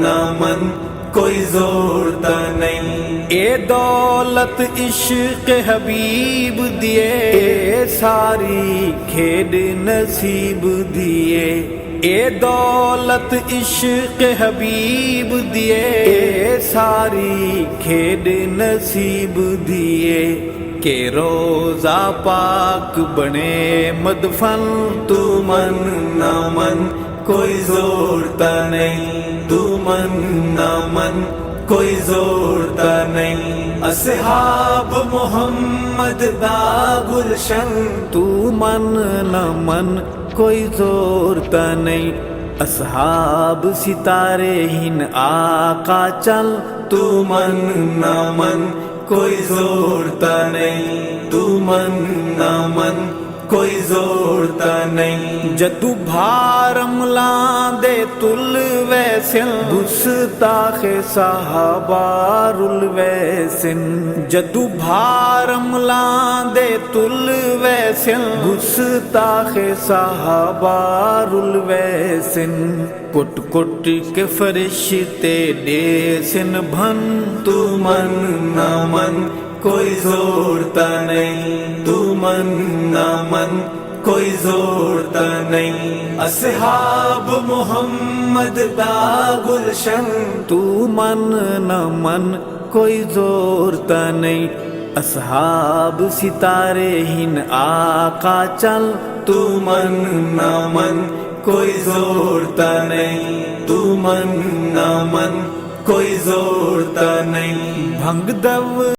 نہ من کوئی زورتا نہیں۔ اے دولت عشق حبیب دیے، اے ساری کھیڈ نصیب دیے، اے دولت عشق حبیب دیے، اے ساری کھیڈ نصیب دیے، کہ روزہ پاک بنے مدفن تو من نہ من کوئی زورتا نہیں، تو من نہ من کوئی زورتا نہیں۔ اصحاب محمد دا گلشن تو من نہ من کوئی زورتا نہیں، اصحاب ستارے ہن آقا چل تو من نہ من کوئی زورتا نہیں، تو من نہ من کوئی زورتا نہیں۔ جدو بھارم لاندے تل ویسن گستاخ صحابہ رل ویسن، جدو بھارم لاندے تل ویسن گستاخ صحابہ رل ویسن، کٹ کٹ کے فرشتے ڈیسن بھن تو من نہ من کوئی زورتا نہیں، تو من نہ من کوئی زورتا نہیں۔ اصحاب محمد دا گلشن تو من نہ من کوئی زورتا نہیں، اصحاب ستارے ہن آقا چل تو من نہ من کوئی زورتا نہیں، تو من نہ من کوئی زورتا نہیں۔ بھنگ دو